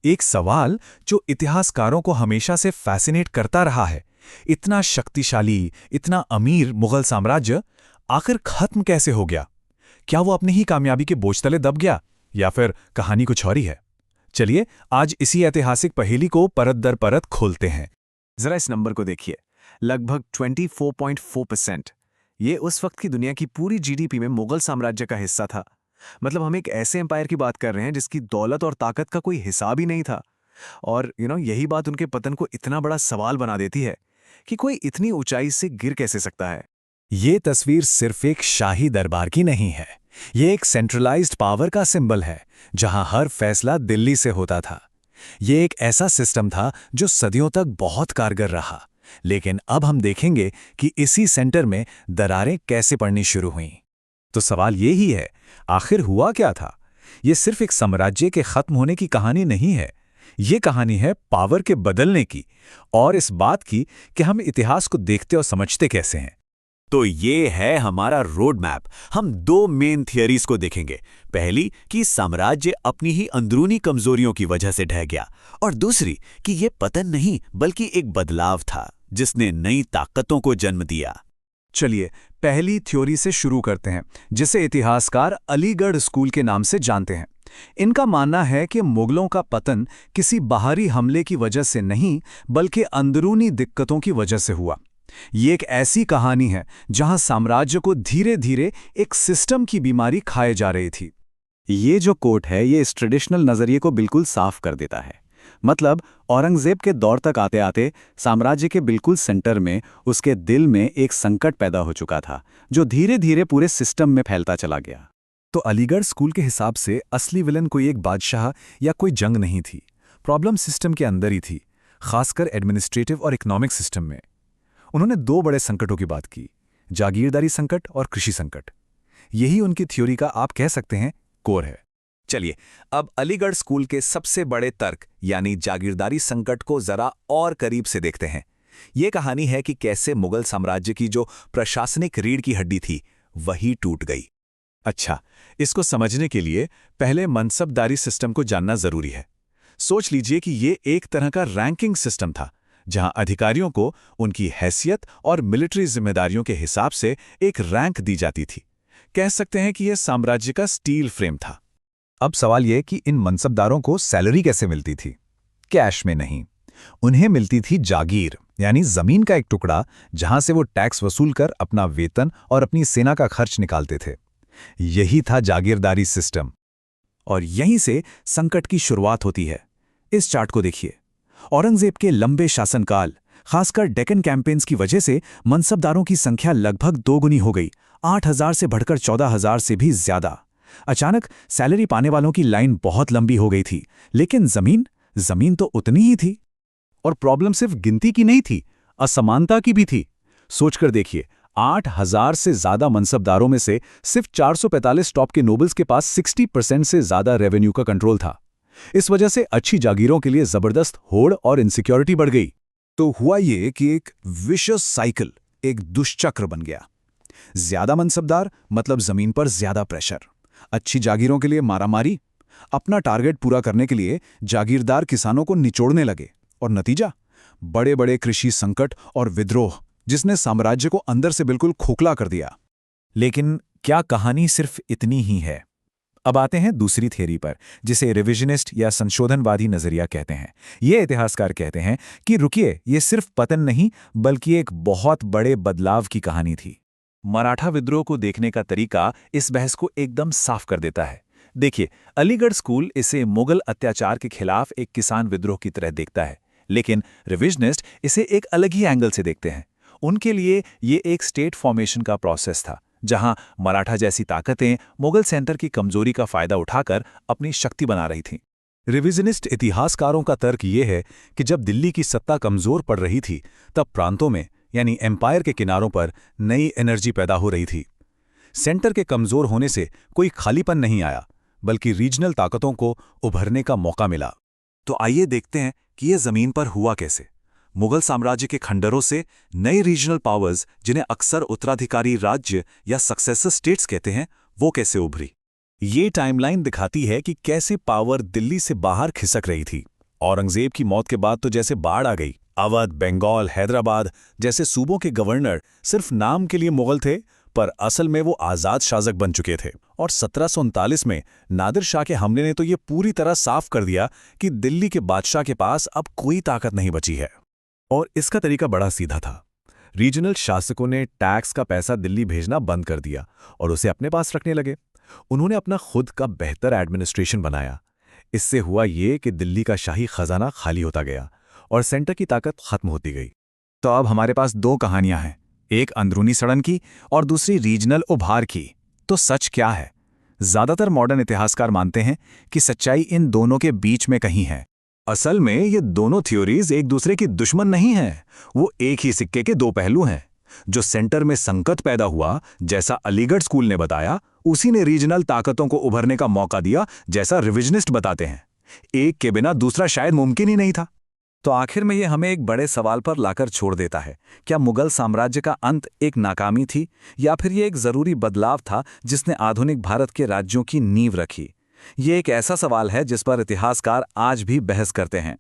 एक सवाल जो इतिहासकारों को हमेशा से फैसिनेट करता रहा है, इतना शक्तिशाली, इतना अमीर मुगल साम्राज्य आखिर खत्म कैसे हो गया? क्या वो अपनी ही कामयाबी के बोझ तले दब गया, या फिर कहानी कुछ और ही है? चलिए आज इसी ऐतिहासिक पहेली को परत दर परत खोलते हैं। जरा इस नंबर को देखिए, लगभग 24.4%। ये उस वक्त की दुनिया की पूरी जीडीपी में मुगल साम्राज्य का हिस्सा था। मतलब हम एक ऐसे एम्पायर की बात कर रहे हैं जिसकी दौलत और ताकत का कोई हिसाब ही नहीं था। और यही बात उनके पतन को इतना बड़ा सवाल बना देती है कि कोई इतनी ऊंचाई से गिर कैसे सकता है। ये तस्वीर सिर्फ एक शाही दरबार की नहीं है, ये एक सेंट्रलाइज्ड पावर का सिंबल है, जहां हर फैसला दिल्ली से होता था। ये एक ऐसा सिस्टम था जो सदियों तक बहुत कारगर रहा, लेकिन अब हम देखेंगे कि इसी सेंटर में दरारें कैसे पड़नी शुरू हुईं। तो सवाल ये ही है, आखिर हुआ क्या था? ये सिर्फ एक साम्राज्य के खत्म होने की कहानी नहीं है, ये कहानी है पावर के बदलने की, और इस बात की कि हम इतिहास को देखते और समझते कैसे हैं। तो ये है हमारा रोड मैप। हम दो मेन थियरीज को देखेंगे। पहली कि साम्राज्य अपनी ही अंदरूनी कमजोरियों की वजह से ढह गया, और दूसरी कि ये पतन नहीं बल्कि एक बदलाव था जिसने नई ताकतों को जन्म दिया। चलिए पहली थ्योरी से शुरू करते हैं, जिसे इतिहासकार अलीगढ़ स्कूल के नाम से जानते हैं। इनका मानना है कि मुगलों का पतन किसी बाहरी हमले की वजह से नहीं बल्कि अंदरूनी दिक्कतों की वजह से हुआ। ये एक ऐसी कहानी है जहां साम्राज्य को धीरे धीरे एक सिस्टम की बीमारी खाए जा रही थी। ये जो कोट है ये इस ट्रेडिशनल नज़रिए को बिल्कुल साफ कर देता है। मतलब औरंगजेब के दौर तक आते आते साम्राज्य के बिल्कुल सेंटर में, उसके दिल में एक संकट पैदा हो चुका था जो धीरे धीरे पूरे सिस्टम में फैलता चला गया। तो अलीगढ़ स्कूल के हिसाब से असली विलन कोई एक बादशाह या कोई जंग नहीं थी, प्रॉब्लम सिस्टम के अंदर ही थी, खासकर एडमिनिस्ट्रेटिव और इकोनॉमिक सिस्टम में। उन्होंने दो बड़े संकटों की बात की, जागीरदारी संकट और कृषि संकट। यही उनकी थ्योरी का आप कह सकते हैं कोर है। चलिए अब अलीगढ़ स्कूल के सबसे बड़े तर्क यानी जागीरदारी संकट को जरा और करीब से देखते हैं। ये कहानी है कि कैसे मुगल साम्राज्य की जो प्रशासनिक रीढ़ की हड्डी थी वही टूट गई। अच्छा, इसको समझने के लिए पहले मनसबदारी सिस्टम को जानना जरूरी है। सोच लीजिए कि ये एक तरह का रैंकिंग सिस्टम था, जहां अधिकारियों को उनकी हैसियत और मिलिट्री जिम्मेदारियों के हिसाब से एक रैंक दी जाती थी। कह सकते हैं कि यह साम्राज्य का स्टील फ्रेम था। अब सवाल यह कि इन मनसबदारों को सैलरी कैसे मिलती थी? कैश में नहीं, उन्हें मिलती थी जागीर, यानी जमीन का एक टुकड़ा जहां से वो टैक्स वसूल कर अपना वेतन और अपनी सेना का खर्च निकालते थे। यही था जागीरदारी सिस्टम, और यहीं से संकट की शुरुआत होती है। इस चार्ट को देखिए। औरंगजेब के लंबे शासनकाल, खासकर डेक्कन कैंपेन्स की वजह से मनसबदारों की संख्या लगभग दोगुनी हो गई, 8,000 से बढ़कर 14,000 से भी ज्यादा। अचानक सैलरी पाने वालों की लाइन बहुत लंबी हो गई थी, लेकिन जमीन तो उतनी ही थी। और प्रॉब्लम सिर्फ गिनती की नहीं थी, असमानता की भी थी। सोचकर देखिए, 8,000 से ज्यादा मनसबदारों में से सिर्फ 445 टॉप के नोबल्स के पास 60% से ज्यादा रेवेन्यू का कंट्रोल था। इस वजह से अच्छी जागीरों के लिए जबरदस्त होड़ और इनसिक्योरिटी बढ़ गई। तो हुआ ये कि एक विशियस साइकिल, एक दुष्चक्र बन गया। ज्यादा मनसबदार मतलब जमीन पर ज्यादा प्रेशर, अच्छी जागीरों के लिए मारामारी, अपना टारगेट पूरा करने के लिए जागीरदार किसानों को निचोड़ने लगे, और नतीजा बड़े बड़े कृषि संकट और विद्रोह, जिसने साम्राज्य को अंदर से बिल्कुल खोखला कर दिया। लेकिन क्या कहानी सिर्फ इतनी ही है? अब आते हैं दूसरी थ्योरी पर, जिसे रिविजनिस्ट या संशोधनवादी नजरिया कहते हैं। ये इतिहासकार कहते हैं कि रुकिए, ये सिर्फ पतन नहीं बल्कि एक बहुत बड़े बदलाव की कहानी थी। मराठा विद्रोह को देखने का तरीका इस बहस को एकदम साफ कर देता है। देखिए, अलीगढ़ स्कूल इसे मुगल अत्याचार के खिलाफ एक किसान विद्रोह की तरह देखता है, लेकिन रिविजनिस्ट इसे एक अलग ही एंगल से देखते हैं। उनके लिए ये एक स्टेट फॉर्मेशन का प्रोसेस था, जहां मराठा जैसी ताकतें मुगल सेंटर की कमजोरी का फायदा उठाकर अपनी शक्ति बना रही थीं। रिविजनिस्ट इतिहासकारों का तर्क ये है कि जब दिल्ली की सत्ता कमजोर पड़ रही थी, तब प्रांतों में यानी एम्पायर के किनारों पर नई एनर्जी पैदा हो रही थी। सेंटर के कमजोर होने से कोई खालीपन नहीं आया, बल्कि रीजनल ताकतों को उभरने का मौका मिला। तो आइए देखते हैं कि यह जमीन पर हुआ कैसे। मुगल साम्राज्य के खंडरों से नई रीजनल पावर्स, जिन्हें अक्सर उत्तराधिकारी राज्य या सक्सेसर स्टेट्स कहते हैं, वो कैसे उभरी। ये टाइमलाइन दिखाती है कि कैसे पावर दिल्ली से बाहर खिसक रही थी। औरंगजेब की मौत के बाद तो जैसे बाढ़ आ गई। अवध, बंगाल, हैदराबाद जैसे सूबों के गवर्नर सिर्फ नाम के लिए मुगल थे, पर असल में वो आज़ाद शासक बन चुके थे। और 1739 में नादिर शाह के हमले ने तो ये पूरी तरह साफ कर दिया कि दिल्ली के बादशाह के पास अब कोई ताकत नहीं बची है। और इसका तरीका बड़ा सीधा था। रीजनल शासकों ने टैक्स का पैसा दिल्ली भेजना बंद कर दिया और उसे अपने पास रखने लगे। उन्होंने अपना खुद का बेहतर एडमिनिस्ट्रेशन बनाया। इससे हुआ ये कि दिल्ली का शाही खजाना खाली होता गया और सेंटर की ताकत खत्म होती गई। तो अब हमारे पास दो कहानियां हैं, एक अंदरूनी सड़न की और दूसरी रीजनल उभार की। तो सच क्या है? ज्यादातर मॉडर्न इतिहासकार मानते हैं कि सच्चाई इन दोनों के बीच में कहीं है। असल में ये दोनों थ्योरीज एक दूसरे की दुश्मन नहीं हैं, वो एक ही सिक्के के दो पहलू हैं। जो सेंटर में संकट पैदा हुआ, जैसा अलीगढ़ स्कूल ने बताया, उसी ने रीजनल ताकतों को उभरने का मौका दिया, जैसा रिविजनिस्ट बताते हैं। एक के बिना दूसरा शायद मुमकिन ही नहीं था। तो आखिर में ये हमें एक बड़े सवाल पर लाकर छोड़ देता है, क्या मुगल साम्राज्य का अंत एक नाकामी थी या फिर ये एक जरूरी बदलाव था जिसने आधुनिक भारत के राज्यों की नींव रखी? ये एक ऐसा सवाल है जिस पर इतिहासकार आज भी बहस करते हैं।